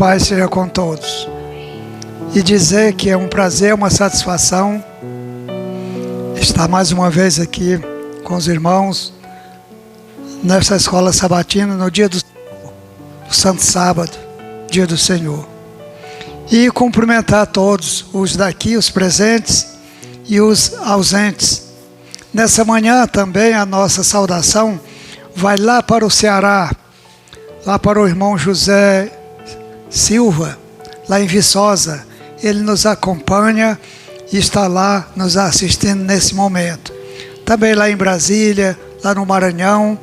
paz seja com todos. E dizer que é um prazer, uma satisfação estar mais uma vez aqui com os irmãos nessa escola sabatina no dia do Santo Sábado, dia do Senhor. E cumprimentar todos, os daqui, os presentes e os ausentes. Nessa manhã também a nossa saudação vai lá para o Ceará, lá para o irmão José Silva, lá em Viçosa. Ele nos acompanha e está lá nos assistindo nesse momento. Também lá em Brasília, lá no Maranhão,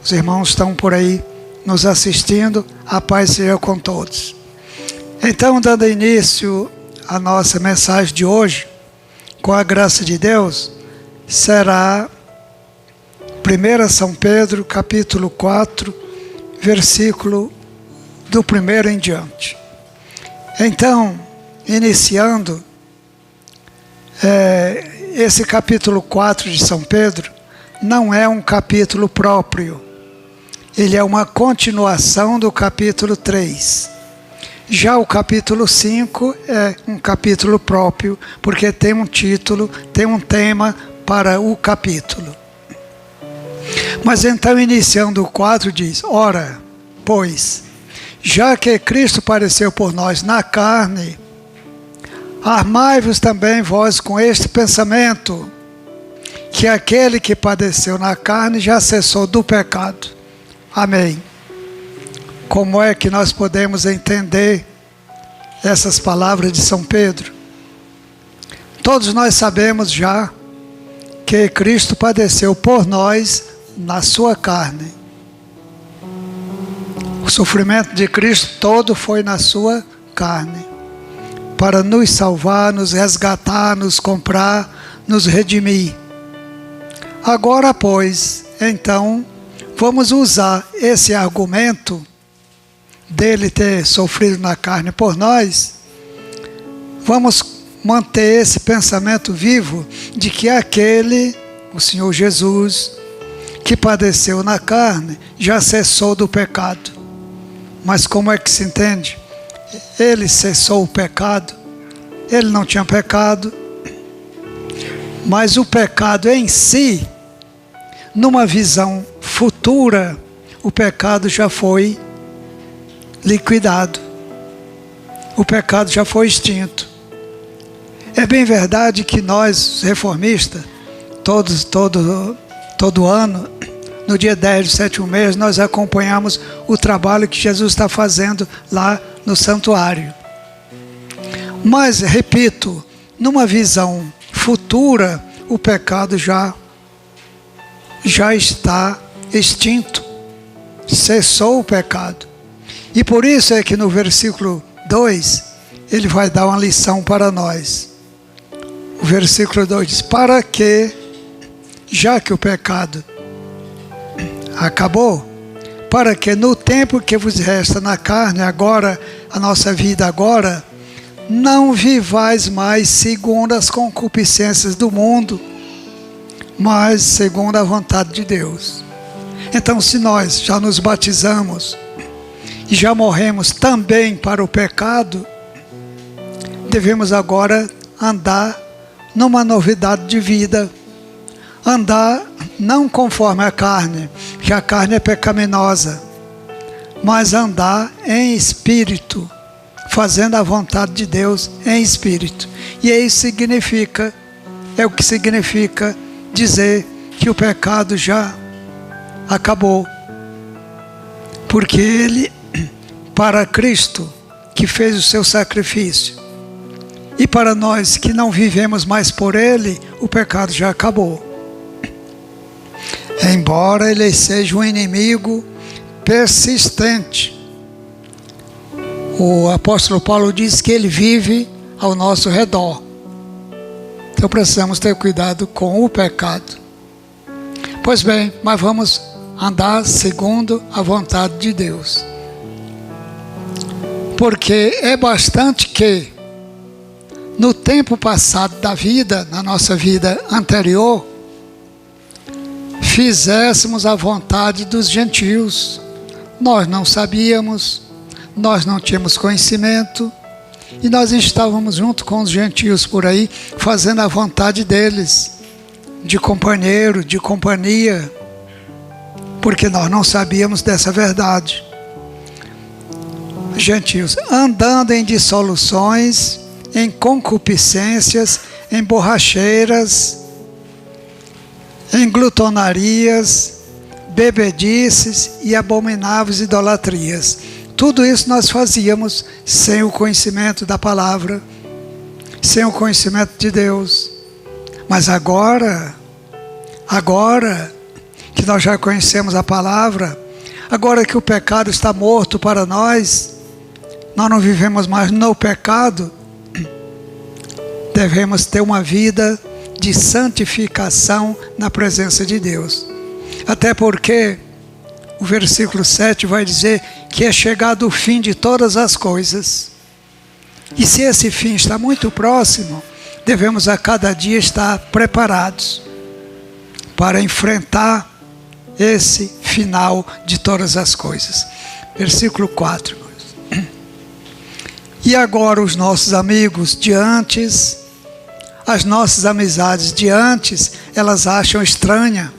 os irmãos estão por aí nos assistindo. A paz seja com todos. Então, dando início à nossa mensagem de hoje, com a graça de Deus, será 1 São Pedro, capítulo 4, versículo do 1 em diante. Então, iniciando esse capítulo 4 de São Pedro, não é um capítulo próprio. Ele é uma continuação do capítulo 3. Já o capítulo 5 é um capítulo próprio, porque tem um título, tem um tema para o capítulo. Mas então, iniciando o 4, diz: Ora, pois, já que Cristo padeceu por nós na carne, armai-vos também vós com este pensamento, que aquele que padeceu na carne já cessou do pecado. Amém. Como é que nós podemos entender essas palavras de São Pedro? Todos nós sabemos já que Cristo padeceu por nós na sua carne. O sofrimento de Cristo todo foi na sua carne, para nos salvar, nos resgatar, nos comprar, nos redimir. Agora, pois, então, vamos usar esse argumento dele ter sofrido na carne por nós. Vamos manter esse pensamento vivo de que aquele, o Senhor Jesus, que padeceu na carne, já cessou do pecado. Mas como é que se entende? Ele cessou o pecado. Ele não tinha pecado. Mas o pecado em si, numa visão futura, o pecado já foi liquidado. O pecado já foi extinto. É bem verdade que nós, reformistas, todo ano, no dia 10 do sétimo mês, nós acompanhamos o trabalho que Jesus está fazendo lá no santuário. Mas, repito, numa visão futura, o pecado já está extinto. Cessou o pecado. E por isso é que no versículo 2, ele vai dar uma lição para nós. O versículo 2 diz: para que, já que o pecado acabou, para que no tempo que vos resta na carne, agora, a nossa vida agora, não vivais mais segundo as concupiscências do mundo, mas segundo a vontade de Deus. Então, se nós já nos batizamos e já morremos também para o pecado, devemos agora andar numa novidade de vida. Andar não conforme a carne, que a carne é pecaminosa, mas andar em espírito, fazendo a vontade de Deus em espírito. E isso significa, é o que significa dizer que o pecado já acabou. Porque ele, para Cristo, que fez o seu sacrifício, e para nós que não vivemos mais por ele, o pecado já acabou. Embora ele seja um inimigo persistente, o apóstolo Paulo diz que ele vive ao nosso redor. Então precisamos ter cuidado com o pecado. Pois bem, mas vamos andar segundo a vontade de Deus. Porque é bastante que, no tempo passado da vida, na nossa vida anterior, fizéssemos a vontade dos gentios. Nós não sabíamos, nós não tínhamos conhecimento e nós estávamos junto com os gentios por aí, fazendo a vontade deles, de companheiro, de companhia, porque nós não sabíamos dessa verdade. Gentios, andando em dissoluções, em concupiscências, em borracheiras, em glutonarias, bebedices e abomináveis idolatrias. Tudo isso nós fazíamos sem o conhecimento da palavra, sem o conhecimento de Deus. Mas agora que nós já conhecemos a palavra, agora que o pecado está morto para nós não vivemos mais no pecado, devemos ter uma vida de santificação na presença de Deus. Até porque o versículo 7 vai dizer que é chegado o fim de todas as coisas. E se esse fim está muito próximo, devemos a cada dia estar preparados para enfrentar esse final de todas as coisas. Versículo 4. E agora os nossos amigos de antes, as nossas amizades de antes, elas acham estranha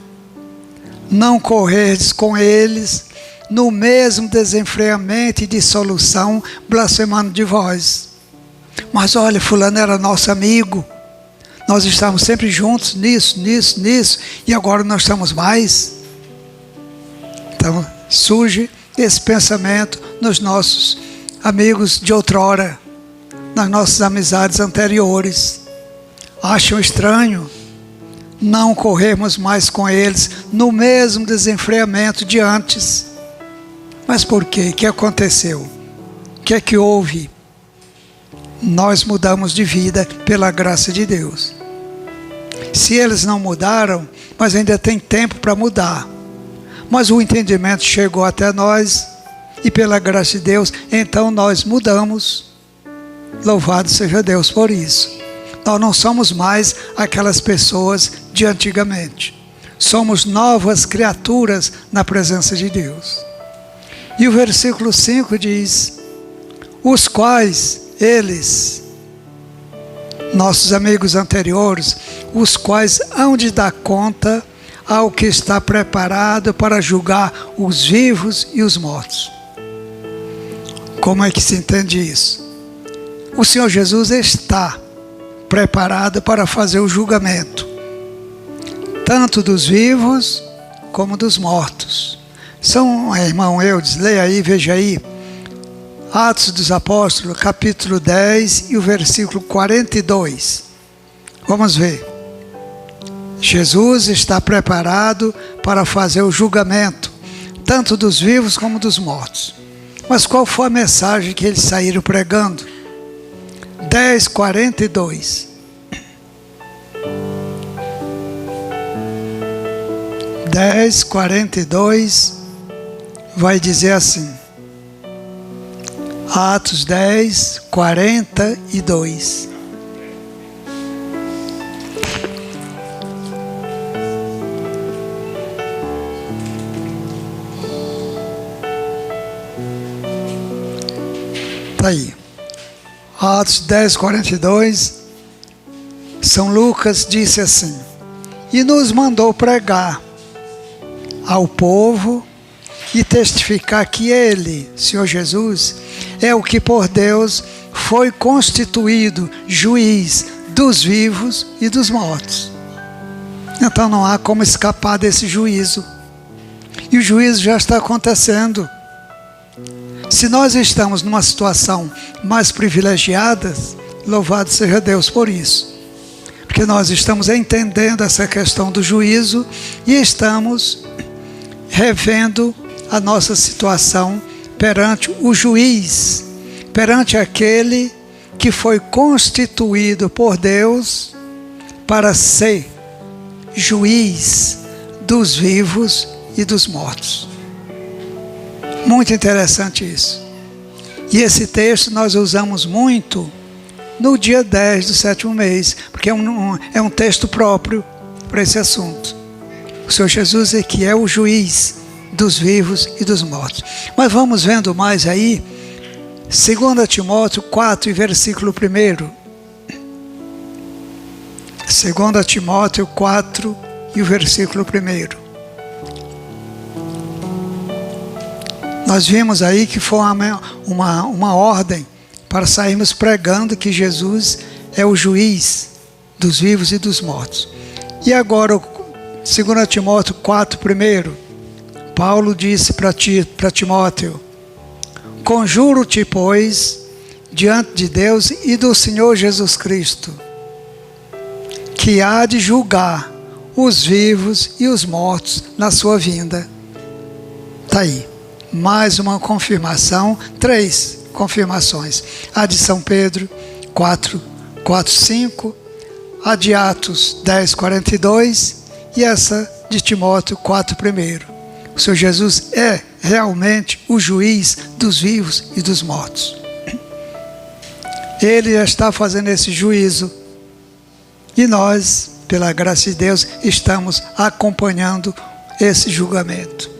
não correrdes com eles no mesmo desenfreamento e dissolução, blasfemando de vós. Mas olha, fulano era nosso amigo, nós estávamos sempre juntos nisso, e agora não estamos mais. Então surge esse pensamento nos nossos amigos de outrora, nas nossas amizades anteriores. Acham estranho não corrermos mais com eles no mesmo desenfreamento de antes. Mas por quê? O que aconteceu? O que é que houve? Nós mudamos de vida pela graça de Deus. Se eles não mudaram, mas ainda tem tempo para mudar. Mas o entendimento chegou até nós e pela graça de Deus, então nós mudamos. Louvado seja Deus por isso. Nós não somos mais aquelas pessoas de antigamente. Somos novas criaturas na presença de Deus. E o versículo 5 diz: os quais eles, nossos amigos anteriores, os quais hão de dar conta ao que está preparado para julgar os vivos e os mortos. Como é que se entende isso? O Senhor Jesus está preparado para fazer o julgamento, tanto dos vivos como dos mortos. Irmão Eudes, leia aí, veja aí, Atos dos Apóstolos, capítulo 10 e o versículo 42. Vamos ver. Jesus está preparado para fazer o julgamento, tanto dos vivos como dos mortos. Mas qual foi a mensagem que eles saíram pregando? 10:42. 10:42 vai dizer assim. Atos 10:42. Está aí. Atos 10:42. São Lucas disse assim: e nos mandou pregar ao povo e testificar que ele, Senhor Jesus, é o que por Deus foi constituído juiz dos vivos e dos mortos. Então não há como escapar desse juízo. E o juízo já está acontecendo. Se nós estamos numa situação mais privilegiada, louvado seja Deus por isso. Porque nós estamos entendendo essa questão do juízo e estamos revendo a nossa situação perante o juiz, perante aquele que foi constituído por Deus para ser juiz dos vivos e dos mortos. Muito interessante isso. E esse texto nós usamos muito no dia 10 do 7º mês, porque é um texto próprio para esse assunto. O Senhor Jesus é que é o juiz dos vivos e dos mortos. Mas vamos vendo mais aí, 2 Timóteo 4 e versículo 1. 2 Timóteo 4 e o versículo 1. Nós vimos aí que foi uma ordem para sairmos pregando que Jesus é o juiz dos vivos e dos mortos. E agora, 2 Timóteo 4, 1, Paulo disse para Timóteo: conjuro-te, pois, diante de Deus e do Senhor Jesus Cristo, que há de julgar os vivos e os mortos na sua vinda. Está aí. Mais uma confirmação, 3 confirmações. A de São Pedro 4, 5, a de Atos 10, 42 e essa de Timóteo 4, 1. O Senhor Jesus é realmente o juiz dos vivos e dos mortos. Ele já está fazendo esse juízo e nós, pela graça de Deus, estamos acompanhando esse julgamento.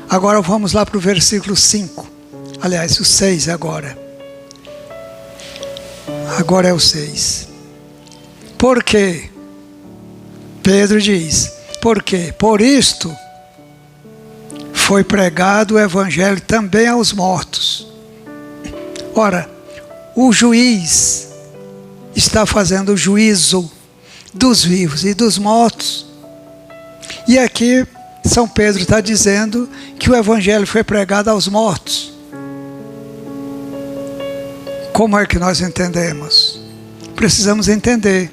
Agora vamos lá para o versículo 5. Aliás, o 6 agora. Agora é o 6. Porque, Pedro diz, porque por isto foi pregado o evangelho também aos mortos. Ora, o juiz está fazendo o juízo dos vivos e dos mortos. E aqui São Pedro está dizendo que o evangelho foi pregado aos mortos. Como é que nós entendemos? Precisamos entender.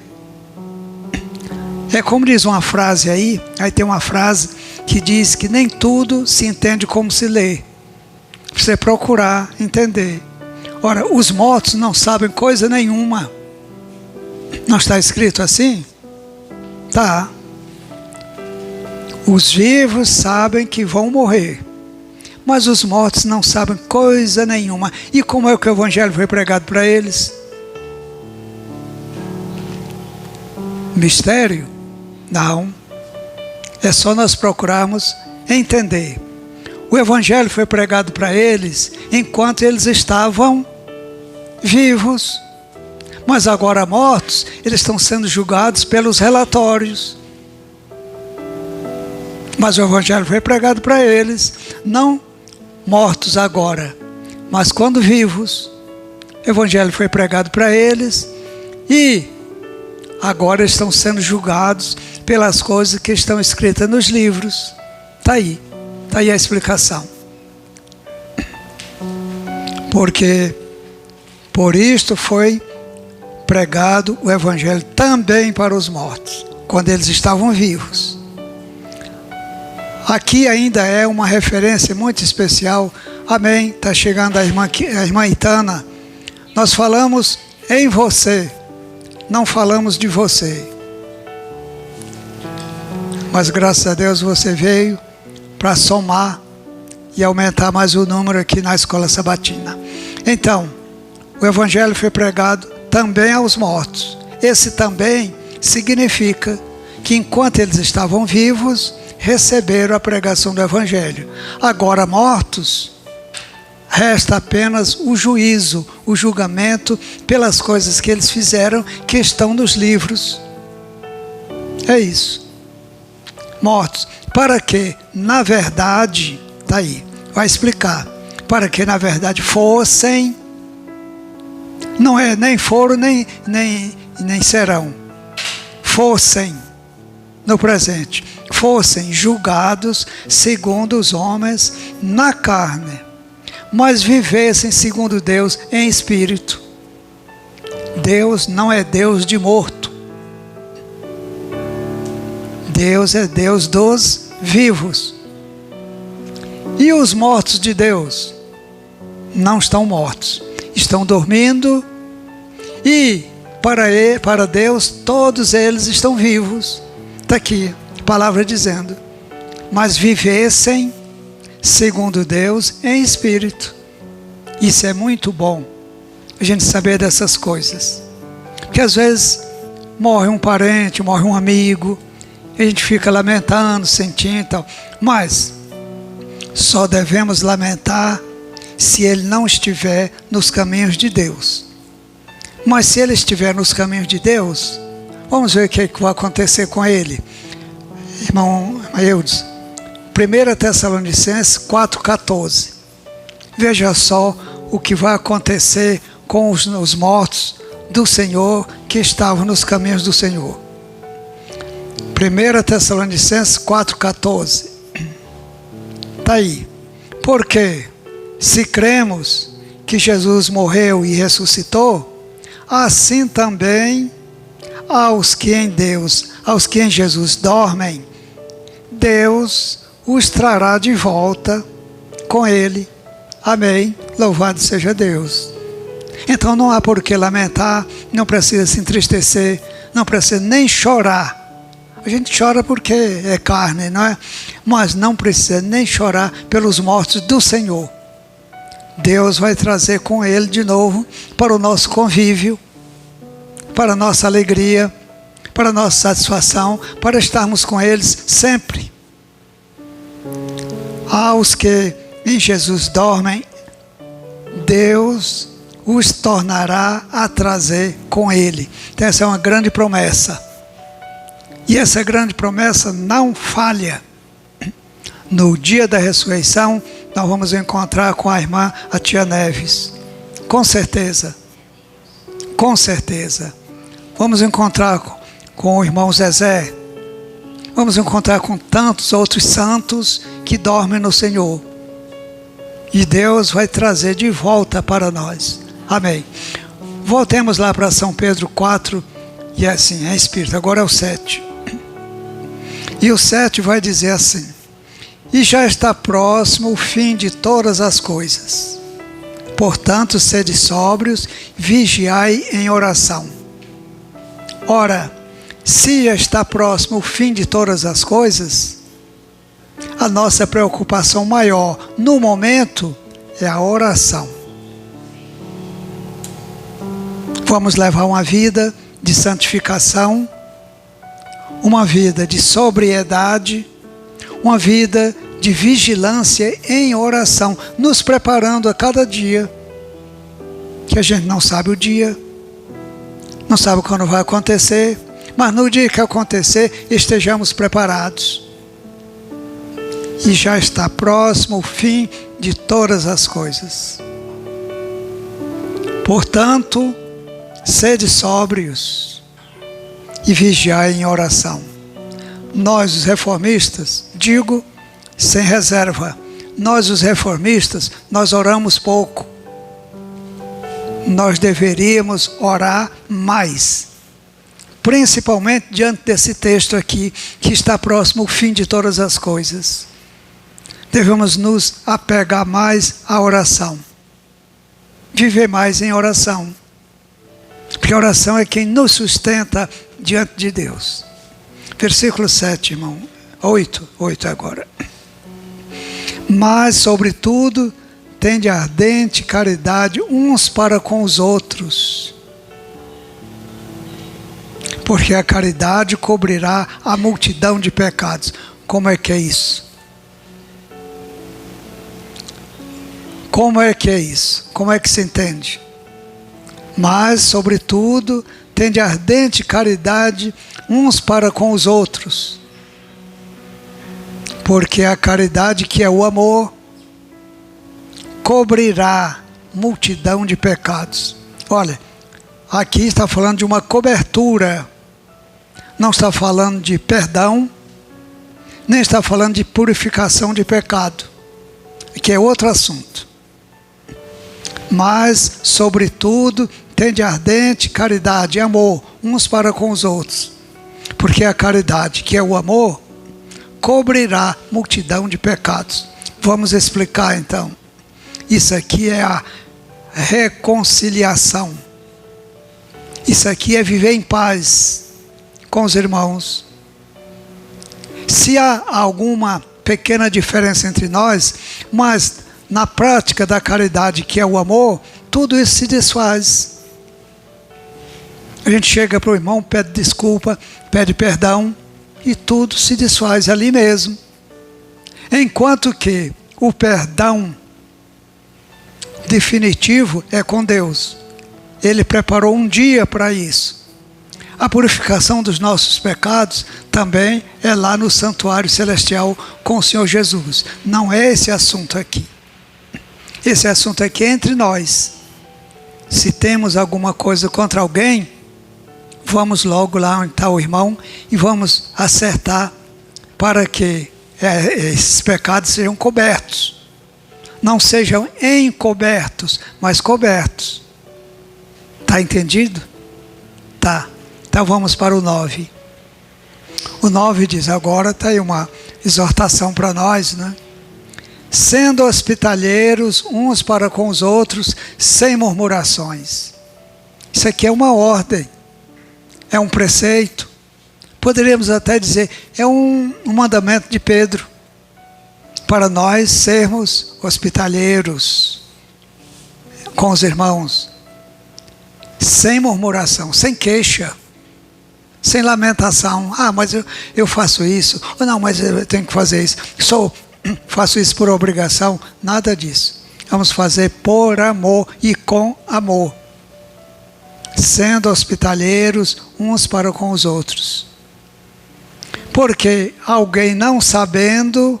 É como diz uma frase aí tem uma frase que diz que nem tudo se entende como se lê. Você procurar entender. Ora, os mortos não sabem coisa nenhuma. Não está escrito assim? Tá. Os vivos sabem que vão morrer, mas os mortos não sabem coisa nenhuma. E como é que o evangelho foi pregado para eles? Mistério? Não. É só nós procurarmos entender. O evangelho foi pregado para eles enquanto eles estavam vivos. Mas agora mortos, eles estão sendo julgados pelos relatórios. Mas o evangelho foi pregado para eles, não mortos agora, mas quando vivos. O evangelho foi pregado para eles e agora estão sendo julgados pelas coisas que estão escritas nos livros. Está aí a explicação. Porque por isto foi pregado o evangelho também para os mortos, quando eles estavam vivos. Aqui ainda é uma referência muito especial. Amém. Está chegando a irmã Itana. Nós falamos em você, não falamos de você. Mas graças a Deus você veio para somar e aumentar mais o número aqui na Escola Sabatina. Então, o evangelho foi pregado também aos mortos. Esse também significa que enquanto eles estavam vivos, receberam a pregação do evangelho. Agora mortos, resta apenas o juízo, o julgamento pelas coisas que eles fizeram, que estão nos livros. É isso. Mortos. Para que, na verdade, está aí, vai explicar. Para que, na verdade, fossem, não é nem foram, nem serão. Fossem, no presente, fossem julgados segundo os homens na carne, mas vivessem segundo Deus em espírito. Deus não é Deus de morto. Deus é Deus dos vivos. E os mortos de Deus não estão mortos, estão dormindo, e para Deus todos eles estão vivos. Está aqui a palavra dizendo, mas vivessem segundo Deus em espírito. Isso é muito bom, a gente saber dessas coisas, porque às vezes morre um parente, morre um amigo, a gente fica lamentando, sentindo e tal, mas só devemos lamentar se ele não estiver nos caminhos de Deus. Mas se ele estiver nos caminhos de Deus, vamos ver o que vai acontecer com ele. Irmão Eudes, 1 Tessalonicenses 4,14. Veja só o que vai acontecer com os mortos do Senhor que estavam nos caminhos do Senhor. 1 Tessalonicenses 4,14. Está aí. Porque se cremos que Jesus morreu e ressuscitou, assim também aos que em Jesus dormem, Deus os trará de volta com Ele. Amém. Louvado seja Deus. Então não há por que lamentar, não precisa se entristecer, não precisa nem chorar. A gente chora porque é carne, não é? Mas não precisa nem chorar pelos mortos do Senhor. Deus vai trazer com Ele de novo para o nosso convívio, para a nossa alegria, para a nossa satisfação, para estarmos com eles sempre. Aos que em Jesus dormem, Deus os tornará a trazer com Ele. Então essa é uma grande promessa. E essa grande promessa não falha. No dia da ressurreição, nós vamos encontrar com a irmã, a tia Neves. Com certeza. Com certeza. Vamos encontrar com o irmão Zezé. Vamos encontrar com tantos outros santos que dormem no Senhor. E Deus vai trazer de volta para nós. Amém. Voltemos lá para São Pedro 4. E é assim, é Espírito. Agora é o 7. E o 7 vai dizer assim: e já está próximo o fim de todas as coisas. Portanto, sede sóbrios, vigiai em oração. Ora, se já está próximo o fim de todas as coisas, a nossa preocupação maior no momento é a oração. Vamos levar uma vida de santificação, uma vida de sobriedade, uma vida de vigilância em oração, nos preparando a cada dia, que a gente não sabe o dia, não sabe quando vai acontecer, mas no dia que acontecer, estejamos preparados. E já está próximo o fim de todas as coisas. Portanto, sede sóbrios e vigiai em oração. Nós, os reformistas, digo sem reserva, nós, os reformistas, nós oramos pouco. Nós deveríamos orar mais. Principalmente diante desse texto aqui, que está próximo ao fim de todas as coisas. Devemos nos apegar mais à oração. Viver mais em oração. Porque a oração é quem nos sustenta diante de Deus. Versículo 7, irmão. 8 agora. Mas, sobretudo, tende ardente caridade uns para com os outros. Porque a caridade cobrirá a multidão de pecados. Como é que é isso? Como é que é isso? Como é que se entende? Mas, sobretudo, tende ardente caridade uns para com os outros. Porque a caridade, que é o amor, cobrirá multidão de pecados. Olha, aqui está falando de uma cobertura. Não está falando de perdão, nem está falando de purificação de pecado, que é outro assunto. Mas, sobretudo, tende ardente caridade e amor uns para com os outros. Porque a caridade, que é o amor, cobrirá multidão de pecados. Vamos explicar então. Isso aqui é a reconciliação. Isso aqui é viver em paz com os irmãos. Se há alguma pequena diferença entre nós, mas na prática da caridade, que é o amor, tudo isso se desfaz. A gente chega para o irmão, pede desculpa, pede perdão, e tudo se desfaz ali mesmo. Enquanto que o perdão definitivo é com Deus. Ele preparou um dia para isso. A purificação dos nossos pecados também é lá no santuário celestial com o Senhor Jesus. Não é esse assunto aqui. Esse assunto aqui é entre nós. Se temos alguma coisa contra alguém, vamos logo lá onde está o irmão e vamos acertar para que esses pecados sejam cobertos. Não sejam encobertos, mas cobertos. Está entendido? Tá. Então vamos para o 9. O 9 diz, agora está aí uma exortação para nós, né? Sendo hospitaleiros uns para com os outros, sem murmurações. Isso aqui é uma ordem, é um preceito. Poderíamos até dizer, é um mandamento de Pedro, para nós sermos hospitaleiros com os irmãos, sem murmuração, sem queixa, sem lamentação. Ah, mas eu faço isso. Ou não, mas eu tenho que fazer isso. Faço isso por obrigação. Nada disso. Vamos fazer por amor e com amor. Sendo hospitaleiros uns para com os outros. Porque alguém não sabendo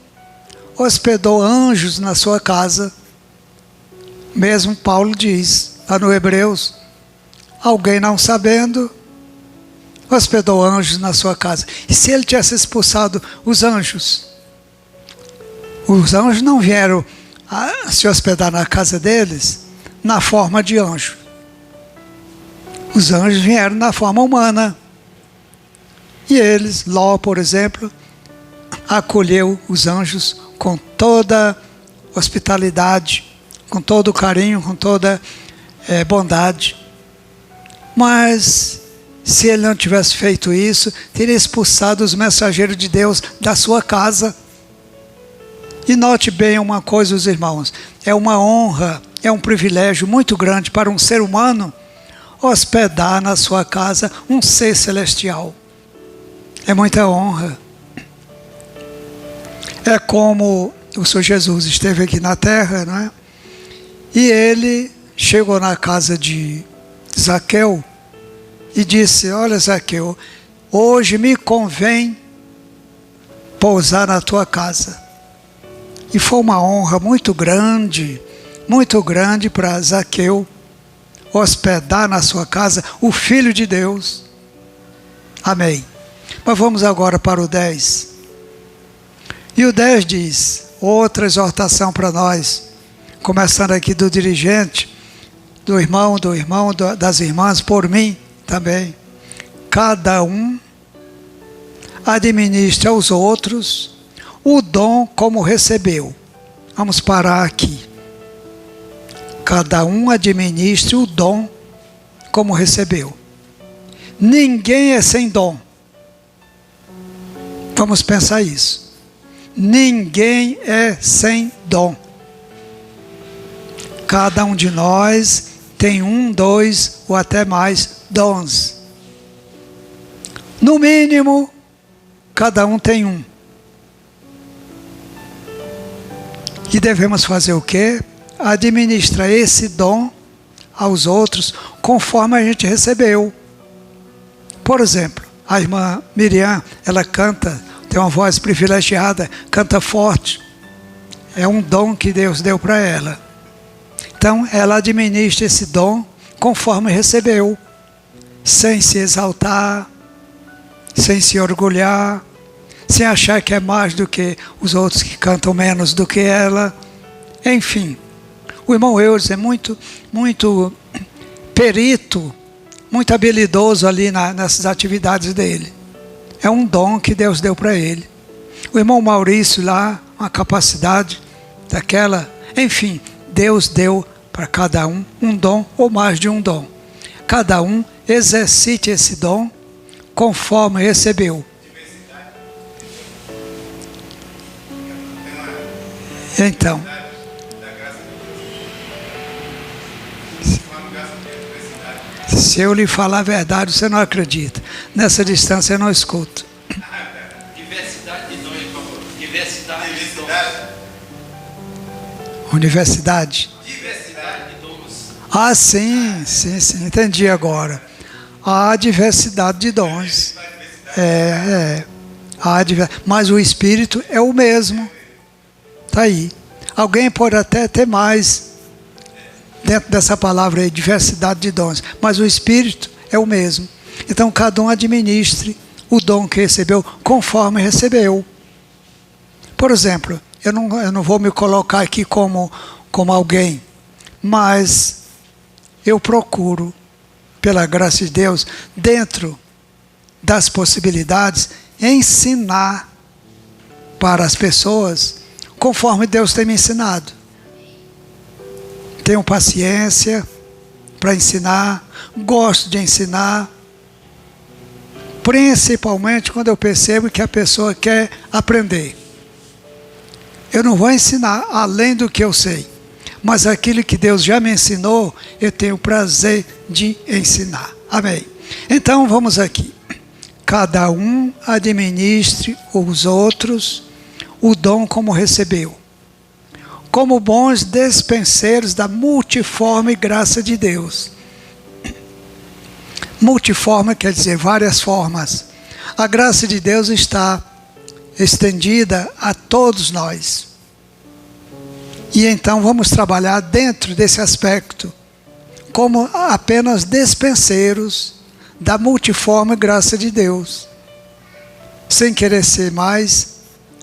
hospedou anjos na sua casa. Mesmo Paulo diz, lá no Hebreus, alguém não sabendo hospedou anjos na sua casa. E se ele tivesse expulsado os anjos não vieram a se hospedar na casa deles na forma de anjo. Os anjos vieram na forma humana. E eles, Ló, por exemplo, acolheu os anjos com toda hospitalidade, com todo carinho, com toda bondade. Mas se ele não tivesse feito isso, teria expulsado os mensageiros de Deus da sua casa. E note bem uma coisa, os irmãos, é uma honra, é um privilégio muito grande para um ser humano hospedar na sua casa um ser celestial. É muita honra. É como o Senhor Jesus esteve aqui na terra, não é? E ele chegou na casa de Zaqueu e disse, olha Zaqueu, hoje me convém pousar na tua casa. E foi uma honra muito grande para Zaqueu hospedar na sua casa o Filho de Deus. Amém. Mas vamos agora para o 10. E o 10 diz, outra exortação para nós, começando aqui do dirigente, do irmão, das irmãs, por mim também. Cada um administre aos outros o dom como recebeu. Vamos parar aqui. Cada um administre o dom como recebeu. Ninguém é sem dom. Vamos pensar isso. Ninguém é sem dom. Cada um de nós tem 1, 2 ou até mais dons. No mínimo, cada um tem um. E devemos fazer o quê? Administrar esse dom aos outros conforme a gente recebeu. Por exemplo, a irmã Miriam, ela canta, tem uma voz privilegiada, canta forte. É um dom que Deus deu para ela. Então, ela administra esse dom conforme recebeu, sem se exaltar, sem se orgulhar, sem achar que é mais do que os outros que cantam menos do que ela. Enfim, o irmão Eudes é muito perito, muito habilidoso ali nessas atividades dele. É um dom que Deus deu para ele. O irmão Maurício lá, uma capacidade daquela. Enfim, Deus deu para cada um dom ou mais de um dom. Cada um exercite esse dom conforme recebeu. Então, se eu lhe falar a verdade, você não acredita. Nessa distância eu não escuto. Diversidade de dom, por favor. Diversidade de dom. Universidade. Diversidade Ah, sim, entendi agora. Há diversidade de dons. Mas o Espírito é o mesmo. Está aí. Alguém pode até ter mais dentro dessa palavra aí, diversidade de dons. Mas o Espírito é o mesmo. Então cada um administre o dom que recebeu conforme recebeu. Por exemplo, eu não vou me colocar aqui como alguém, mas eu procuro, pela graça de Deus, dentro das possibilidades, ensinar para as pessoas conforme Deus tem me ensinado. Tenho paciência para ensinar, gosto de ensinar, principalmente quando eu percebo que a pessoa quer aprender. Eu não vou ensinar além do que eu sei, mas aquilo que Deus já me ensinou, eu tenho o prazer de ensinar. Amém. Então vamos aqui. Cada um administre os outros o dom como recebeu, como bons despenseiros da multiforme graça de Deus. Multiforme quer dizer várias formas. A graça de Deus está estendida a todos nós. E então vamos trabalhar dentro desse aspecto, como apenas despenseiros da multiforme graça de Deus. Sem querer ser mais,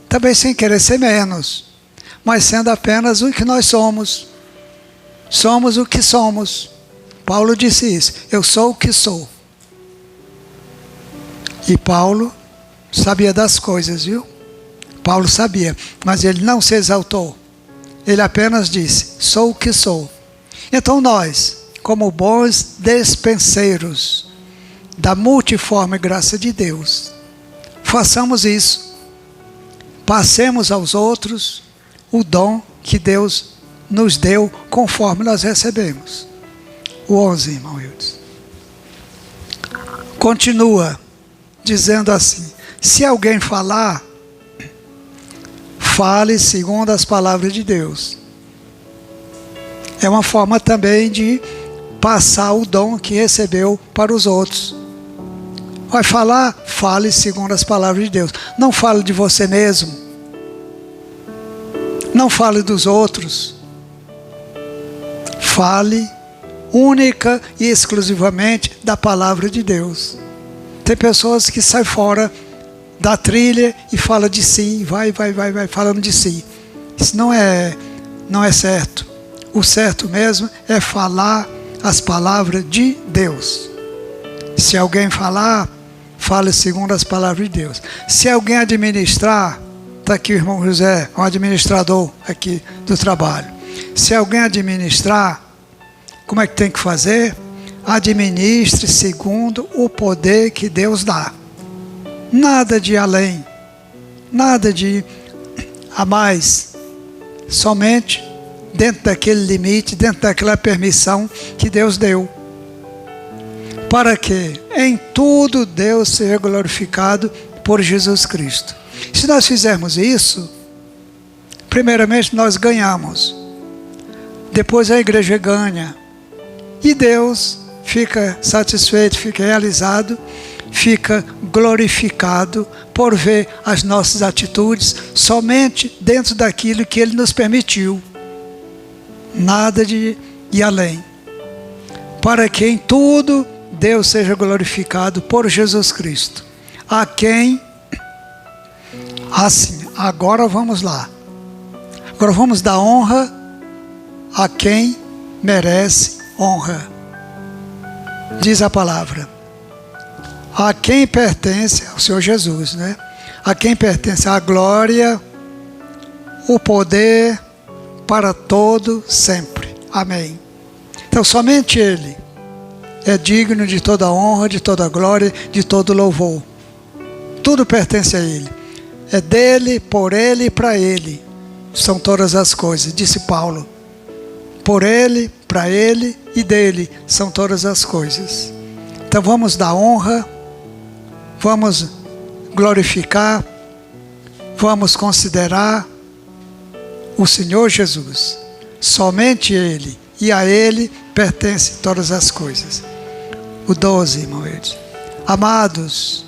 também sem querer ser menos, mas sendo apenas o que nós somos. Somos o que somos. Paulo disse isso, eu sou o que sou. E Paulo sabia das coisas, viu? Paulo sabia, mas ele não se exaltou. Ele apenas disse, sou o que sou. Então nós, como bons despenseiros da multiforme graça de Deus, façamos isso. Passemos aos outros o dom que Deus nos deu conforme nós recebemos. O 11, irmão Wildes. Continua dizendo assim, se alguém falar, fale segundo as palavras de Deus. É uma forma também de passar o dom que recebeu para os outros. Vai falar? Fale segundo as palavras de Deus. Não fale de você mesmo. Não fale dos outros. Fale única e exclusivamente da palavra de Deus. Tem pessoas que saem fora da trilha e fala de si, vai falando de si. Isso não é certo. O certo mesmo é falar as palavras de Deus. Se alguém falar, fale segundo as palavras de Deus. Se alguém administrar, está aqui o irmão José, um administrador aqui do trabalho. Se alguém administrar, como é que tem que fazer? Administre segundo o poder que Deus dá. Nada de além, nada de a mais, somente dentro daquele limite, dentro daquela permissão que Deus deu. Para que em tudo Deus seja glorificado por Jesus Cristo. Se nós fizermos isso, primeiramente nós ganhamos, depois a igreja ganha, e Deus fica satisfeito, fica realizado, fica glorificado por ver as nossas atitudes somente dentro daquilo que Ele nos permitiu. Nada de ir além. Para que em tudo Deus seja glorificado por Jesus Cristo. A quem, assim, agora vamos lá. Agora vamos dar honra a quem merece honra. Diz a palavra. A quem pertence ao Senhor Jesus, né? A quem pertence a glória, o poder para todo sempre. Amém. Então somente Ele é digno de toda honra, de toda glória, de todo louvor. Tudo pertence a Ele. É dele, por Ele e para Ele. São todas as coisas, disse Paulo. Por Ele, para Ele e dele são todas as coisas. Então vamos dar honra, vamos glorificar, vamos considerar o Senhor Jesus. Somente Ele e a Ele pertencem todas as coisas. O 12, irmão Eudes. Amados,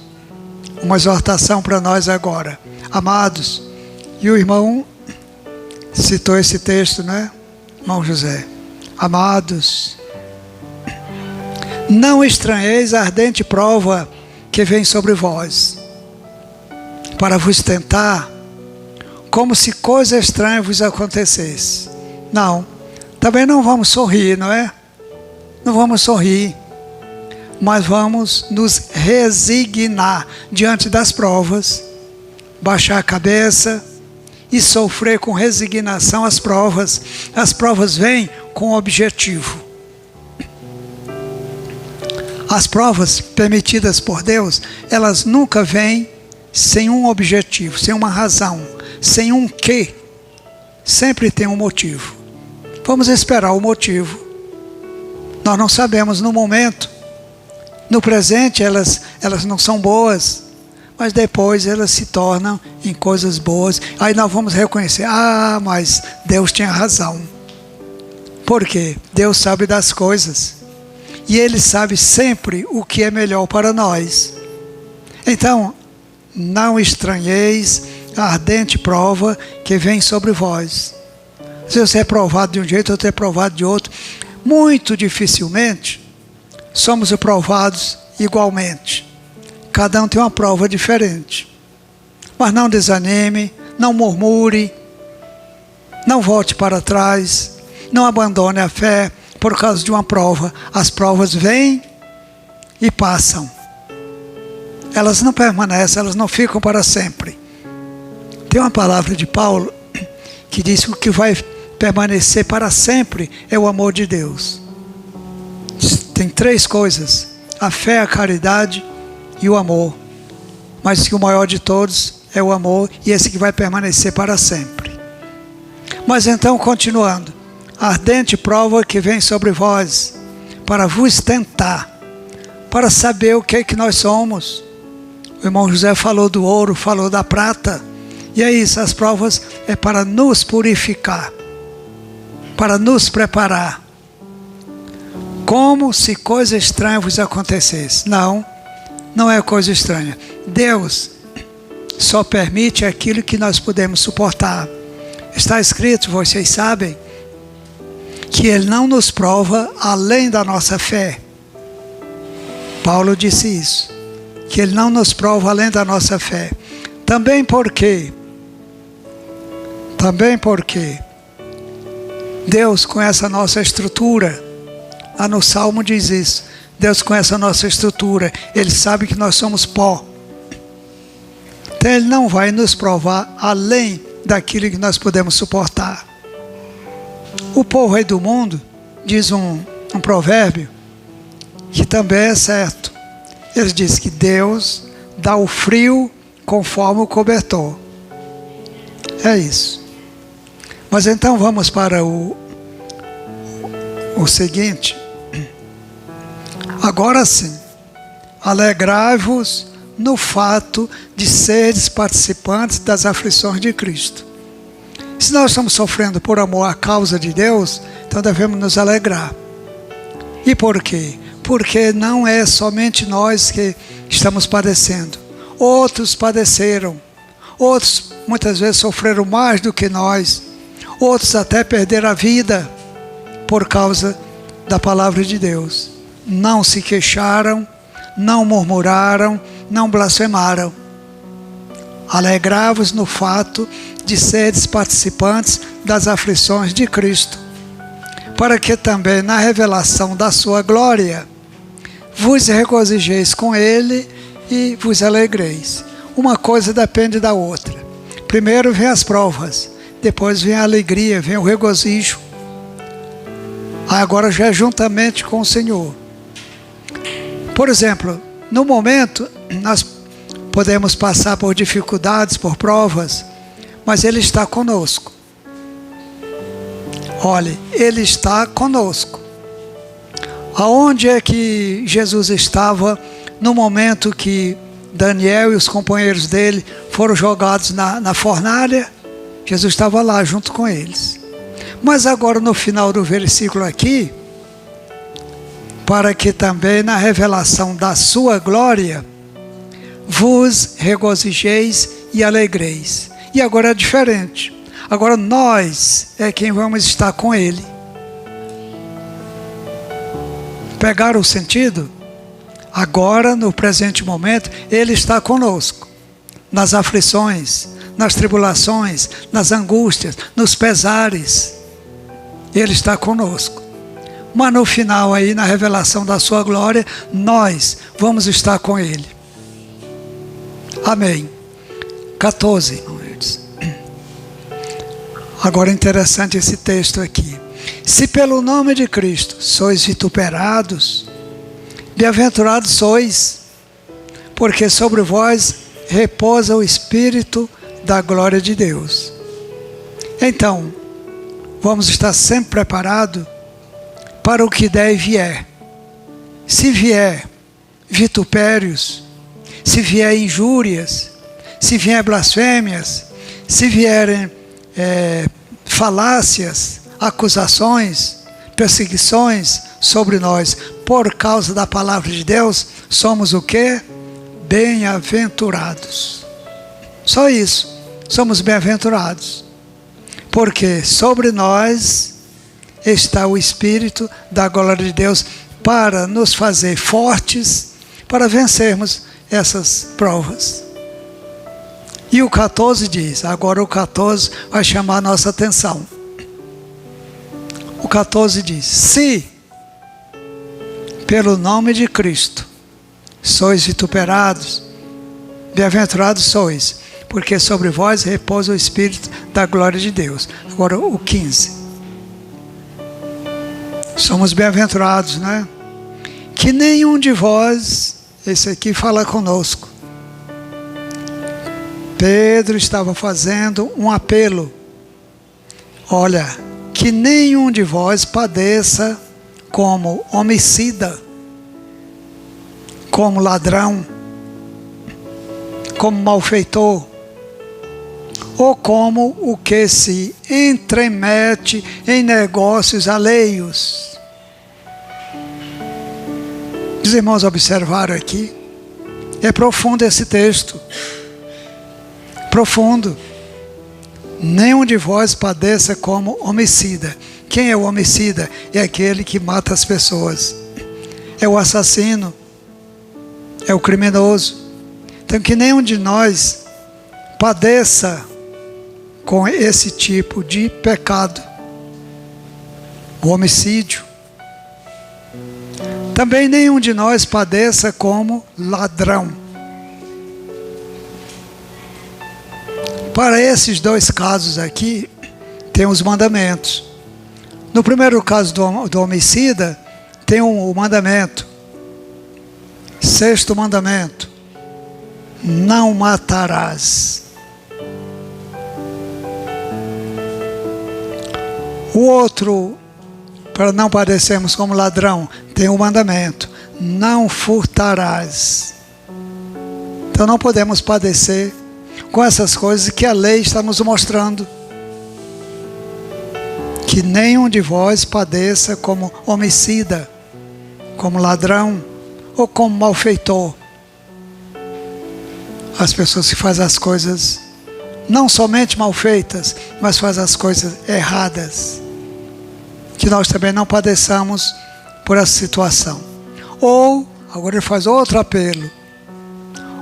uma exortação para nós agora. Amados, e o irmão citou esse texto, né, irmão José? Amados, não estranheis a ardente prova que vem sobre vós, para vos tentar, como se coisa estranha vos acontecesse. Não, também não vamos sorrir, não é? Não vamos sorrir, mas vamos nos resignar diante das provas, baixar a cabeça e sofrer com resignação as provas. As provas vêm com objetivo. As provas permitidas por Deus, elas nunca vêm sem um objetivo, sem uma razão, sem um quê. Sempre tem um motivo. Vamos esperar o motivo. Nós não sabemos no momento. No presente elas não são boas, mas depois elas se tornam em coisas boas. Aí nós vamos reconhecer, mas Deus tinha razão. Por quê? Deus sabe das coisas. E Ele sabe sempre o que é melhor para nós. Então, não estranheis a ardente prova que vem sobre vós. Se você é provado de um jeito, outro é provado de outro. Muito dificilmente somos provados igualmente. Cada um tem uma prova diferente. Mas não desanime, não murmure, não volte para trás, não abandone a fé por causa de uma prova. As provas vêm e passam. Elas não permanecem, elas não ficam para sempre. Tem uma palavra de Paulo que diz que o que vai permanecer para sempre é o amor de Deus. Tem 3 coisas: a fé, a caridade e o amor. Mas que o maior de todos é o amor, e esse que vai permanecer para sempre. Mas então, continuando, a ardente prova que vem sobre vós, para vos tentar, para saber o que é que nós somos. O irmão José falou do ouro, falou da prata, e é isso, as provas é para nos purificar, para nos preparar, como se coisa estranha vos acontecesse. Não, não é coisa estranha. Deus só permite aquilo que nós podemos suportar. Está escrito, vocês sabem, que Ele não nos prova além da nossa fé. Paulo disse isso, que Ele não nos prova além da nossa fé. Também porque Deus conhece a nossa estrutura. Lá no Salmo diz isso. Deus conhece a nossa estrutura. Ele sabe que nós somos pó. Então Ele não vai nos provar além daquilo que nós podemos suportar. O povo aí do mundo, diz um provérbio, que também é certo. Ele diz que Deus dá o frio conforme o cobertor. É isso. Mas então vamos para o seguinte. Agora sim, alegrai-vos no fato de seres participantes das aflições de Cristo. Se nós estamos sofrendo por amor à causa de Deus, então devemos nos alegrar. E por quê? Porque não é somente nós que estamos padecendo. Outros padeceram. Outros muitas vezes sofreram mais do que nós. Outros até perderam a vida por causa da palavra de Deus. Não se queixaram, não murmuraram, não blasfemaram. Alegrai-vos no fato de seres participantes das aflições de Cristo, para que também na revelação da sua glória vos regozijeis com Ele e vos alegreis. Uma coisa depende da outra. Primeiro vem as provas, depois vem a alegria, vem o regozijo. Agora já é juntamente com o Senhor. Por exemplo, no momento nós podemos passar por dificuldades, por provas, mas Ele está conosco. Olhe, Ele está conosco. Aonde é que Jesus estava no momento que Daniel e os companheiros dele foram jogados na fornalha? Jesus estava lá junto com eles. Mas agora no final do versículo aqui, para que também na revelação da sua glória vos regozijeis e alegreis. E agora é diferente. Agora nós é quem vamos estar com Ele. Pegaram o sentido? Agora, no presente momento, Ele está conosco. Nas aflições, nas tribulações, nas angústias, nos pesares. Ele está conosco. Mas no final aí, na revelação da sua glória, nós vamos estar com Ele. Amém. 14. Agora é interessante esse texto aqui. Se pelo nome de Cristo sois vituperados, bem-aventurados sois, porque sobre vós repousa o Espírito da glória de Deus. Então, vamos estar sempre preparados para o que der e vier. Se vier vitupérios, se vier injúrias, se vier blasfêmias, se vierem falácias, acusações, perseguições sobre nós, por causa da palavra de Deus, somos o quê? Bem-aventurados. Só isso, somos bem-aventurados. Porque sobre nós está o Espírito da glória de Deus para nos fazer fortes, para vencermos essas provas. E o 14 diz, agora o 14 vai chamar a nossa atenção. O 14 diz, se pelo nome de Cristo sois vituperados, bem-aventurados sois, porque sobre vós repousa o Espírito da glória de Deus. Agora o 15. Somos bem-aventurados, né? Que nenhum de vós, esse aqui fala conosco. Pedro estava fazendo um apelo. Olha, que nenhum de vós padeça como homicida, como ladrão, como malfeitor, ou como o que se entremete em negócios alheios. Os irmãos observaram aqui, é profundo esse texto, profundo. Nenhum de vós padeça como homicida. Quem é o homicida? É aquele que mata as pessoas, é o assassino, é o criminoso. Então que nenhum de nós padeça com esse tipo de pecado, o homicídio. Também nenhum de nós padeça como ladrão. Para esses dois casos aqui, tem os mandamentos. No primeiro caso do homicida, tem o mandamento. Sexto mandamento: não matarás. O outro, para não padecermos como ladrão, tem o mandamento: não furtarás. Então não podemos padecer com essas coisas que a lei está nos mostrando. Que nenhum de vós padeça como homicida, como ladrão ou como malfeitor. As pessoas que fazem as coisas não somente mal feitas, mas fazem as coisas erradas. Que nós também não padeçamos por essa situação. Ou, agora ele faz outro apelo,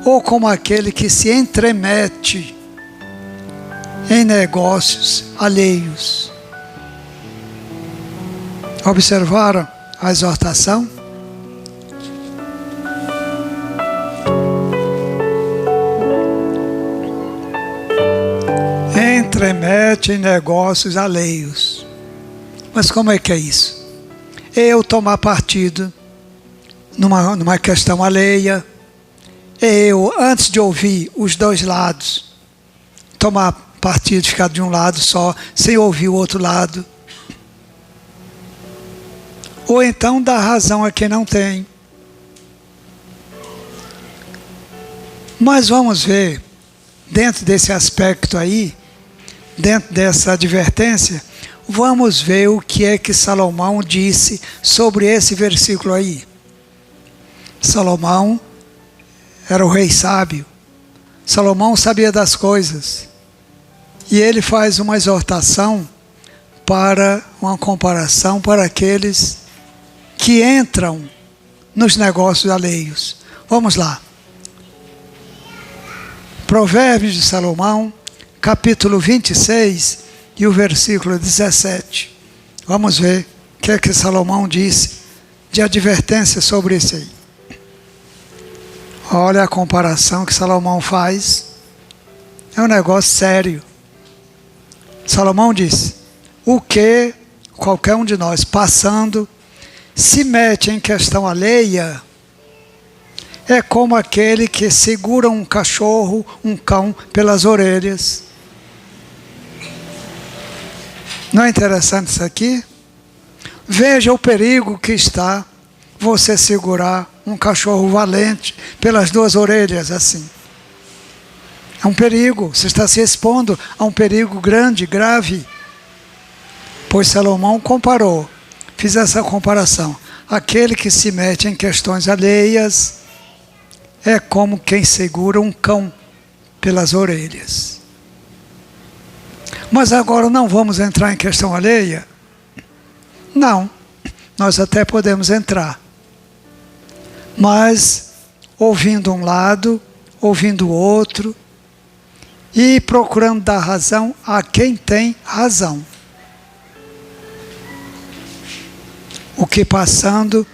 ou como aquele que se entremete em negócios alheios. Observaram a exortação? Entremete em negócios alheios. Mas como é que é isso? Eu tomar partido numa questão alheia, eu, antes de ouvir os dois lados, tomar partido, ficar de um lado só, sem ouvir o outro lado. Ou então dar razão a quem não tem. Mas vamos ver, dentro desse aspecto aí, dentro dessa advertência, vamos ver o que é que Salomão disse sobre esse versículo aí. Salomão era o rei sábio. Salomão sabia das coisas. E ele faz uma exortação para uma comparação para aqueles que entram nos negócios alheios. Vamos lá. Provérbios de Salomão, capítulo 26 e o versículo 17. Vamos ver o que é que Salomão disse de advertência sobre isso aí. Olha a comparação que Salomão faz. É um negócio sério. Salomão disse: o que qualquer um de nós passando se mete em questão alheia é como aquele que segura um cachorro, um cão pelas orelhas. Não é interessante isso aqui? Veja o perigo que está você segurar um cachorro valente pelas duas orelhas assim. É um perigo, você está se expondo a um perigo grande, grave. Pois Salomão comparou, fiz essa comparação. Aquele que se mete em questões alheias é como quem segura um cão pelas orelhas. Mas agora não vamos entrar em questão alheia? Não, nós até podemos entrar. Mas ouvindo um lado, ouvindo o outro, e procurando dar razão a quem tem razão. O que passando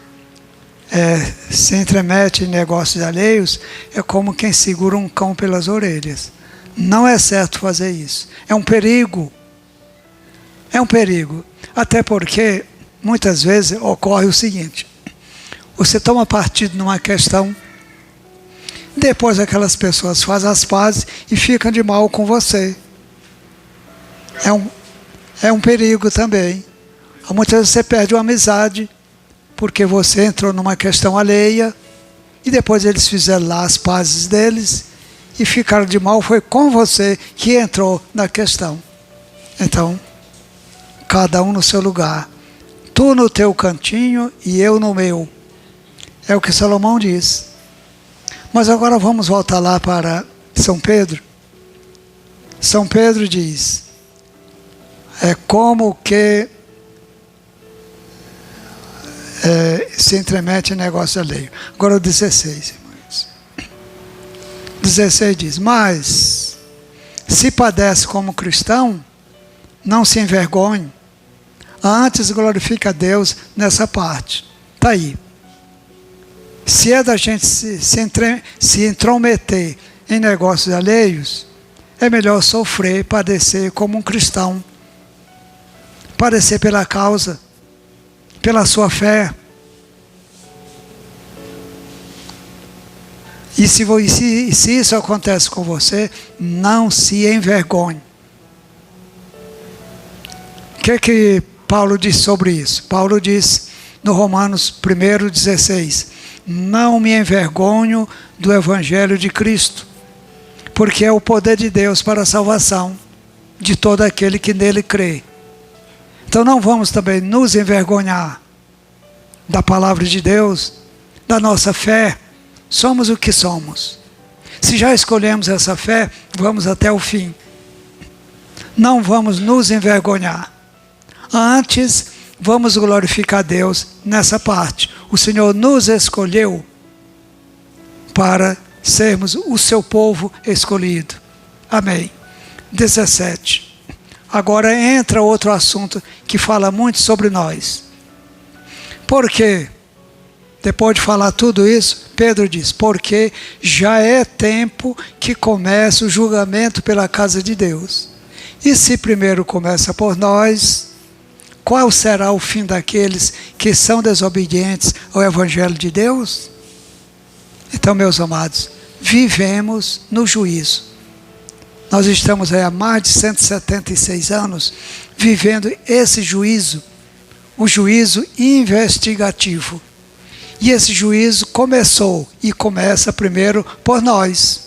se entremete em negócios alheios é como quem segura um cão pelas orelhas. Não é certo fazer isso. É um perigo. É um perigo. Até porque, muitas vezes, ocorre o seguinte. Você toma partido numa questão, depois aquelas pessoas fazem as pazes e ficam de mal com você. É um perigo também. Muitas vezes você perde uma amizade, porque você entrou numa questão alheia, e depois eles fizeram lá as pazes deles, e ficaram de mal, foi com você que entrou na questão. Então, cada um no seu lugar. Tu no teu cantinho e eu no meu. É o que Salomão diz. Mas agora vamos voltar lá para São Pedro. São Pedro diz, é como que se entremete em negócio alheio. Agora o 16, irmãos. 16 diz, mas se padece como cristão, não se envergonhe, antes glorifica a Deus nessa parte. Está aí. Se é da gente se intrometer em negócios alheios, é melhor sofrer, padecer como um cristão. Padecer pela causa, pela sua fé. E se isso acontece com você, não se envergonhe. O que Paulo diz sobre isso? Paulo diz no Romanos 1:16, não me envergonho do Evangelho de Cristo, porque é o poder de Deus para a salvação de todo aquele que nele crê. Então não vamos também nos envergonhar da palavra de Deus, da nossa fé. Somos o que somos. Se já escolhemos essa fé, vamos até o fim. Não vamos nos envergonhar. Antes, vamos glorificar Deus nessa parte. O Senhor nos escolheu para sermos o seu povo escolhido. Amém. 17. Agora entra outro assunto que fala muito sobre nós. Por quê? Depois de falar tudo isso, Pedro diz, porque já é tempo que começa o julgamento pela casa de Deus. E se primeiro começa por nós, qual será o fim daqueles que são desobedientes ao Evangelho de Deus? Então, meus amados, vivemos no juízo. Nós estamos aí há mais de 176 anos vivendo esse juízo, o juízo investigativo. E esse juízo começou e começa primeiro por nós.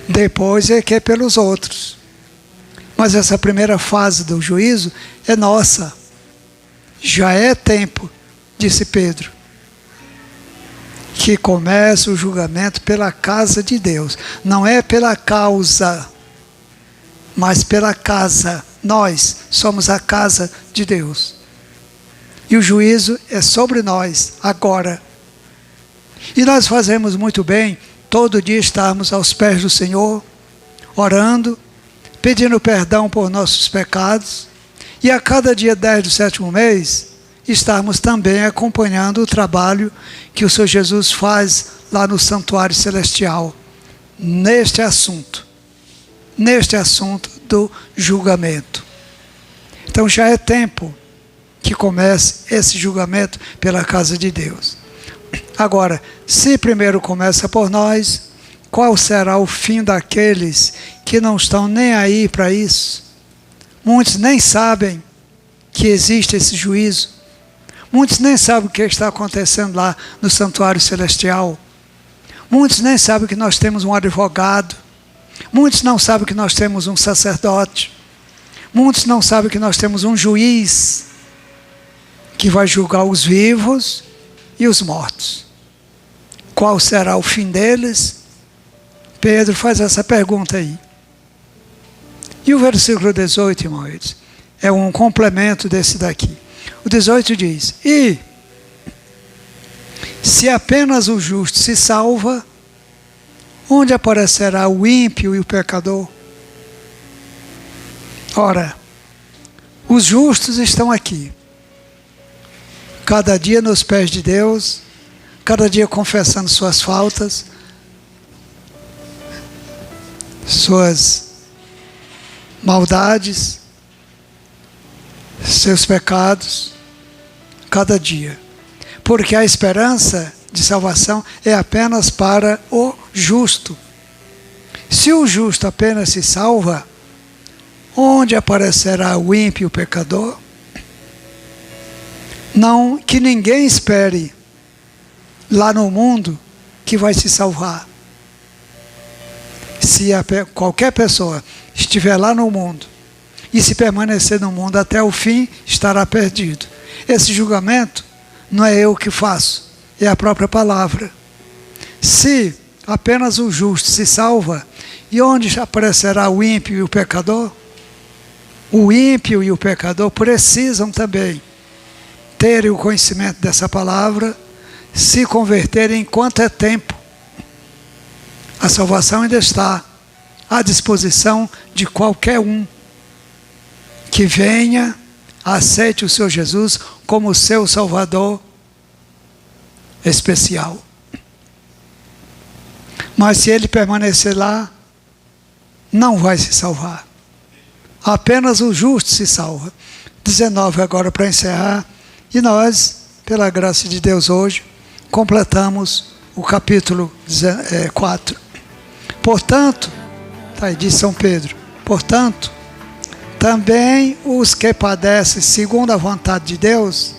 Depois é que é pelos outros. Mas essa primeira fase do juízo é nossa. Já é tempo, disse Pedro, que começa o julgamento pela casa de Deus. Não é pela causa, mas pela casa. Nós somos a casa de Deus. E o juízo é sobre nós, agora. E nós fazemos muito bem, todo dia estarmos aos pés do Senhor, orando, pedindo perdão por nossos pecados, e a cada dia 10 do 7º mês, estarmos também acompanhando o trabalho que o Senhor Jesus faz lá no santuário celestial, neste assunto do julgamento. Então já é tempo que comece esse julgamento pela casa de Deus. Agora, se primeiro começa por nós, qual será o fim daqueles que não estão nem aí para isso? Muitos nem sabem que existe esse juízo. Muitos nem sabem o que está acontecendo lá no santuário celestial. Muitos nem sabem que nós temos um advogado. Muitos não sabem que nós temos um sacerdote. Muitos não sabem que nós temos um juiz que vai julgar os vivos e os mortos. Qual será o fim deles? Pedro faz essa pergunta aí. E o versículo 18, irmãos, é um complemento desse daqui. O 18 diz: e se apenas o justo se salva, onde aparecerá o ímpio e o pecador? Ora, os justos estão aqui, cada dia nos pés de Deus, cada dia confessando suas faltas, suas maldades, seus pecados, cada dia. Porque a esperança de salvação é apenas para o justo. Se o justo apenas se salva, onde aparecerá o ímpio e o pecador? Não que ninguém espere lá no mundo que vai se salvar. Se qualquer pessoa estiver lá no mundo e se permanecer no mundo até o fim, estará perdido. Esse julgamento não é eu que faço, é a própria palavra. Se apenas o justo se salva, e onde aparecerá o ímpio e o pecador? O ímpio e o pecador precisam também terem o conhecimento dessa palavra, se converterem enquanto é tempo. A salvação ainda está à disposição de qualquer um que venha, aceite o Senhor Jesus como seu Salvador especial. Mas se ele permanecer lá, não vai se salvar. Apenas o justo se salva. 19 agora para encerrar. E nós, pela graça de Deus hoje, completamos o capítulo 4. Portanto, está aí, diz São Pedro, portanto, também os que padecem segundo a vontade de Deus,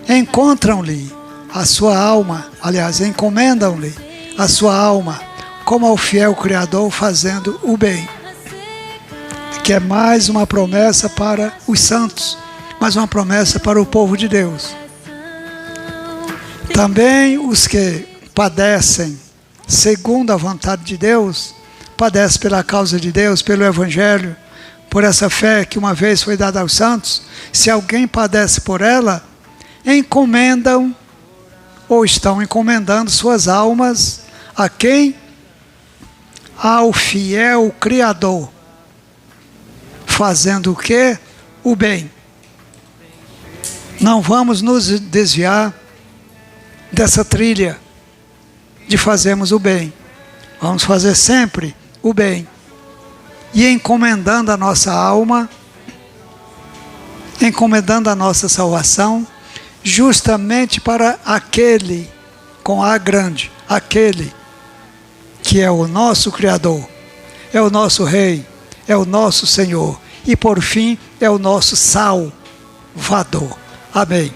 encontram-lhe a sua alma, aliás, encomendam-lhe a sua alma, como ao fiel Criador, fazendo o bem. Que é mais uma promessa para os santos, mais uma promessa para o povo de Deus. Também os que padecem segundo a vontade de Deus, padecem pela causa de Deus, pelo Evangelho, por essa fé que uma vez foi dada aos santos. Se alguém padece por ela, encomendam ou estão encomendando suas almas a quem? Ao fiel Criador, fazendo o quê? O bem. Não vamos nos desviar dessa trilha de fazermos o bem. Vamos fazer sempre o bem. E encomendando a nossa alma, encomendando a nossa salvação, justamente para aquele, com A grande, aquele que é o nosso Criador, é o nosso Rei, é o nosso Senhor, e por fim é o nosso Salvador. Amém.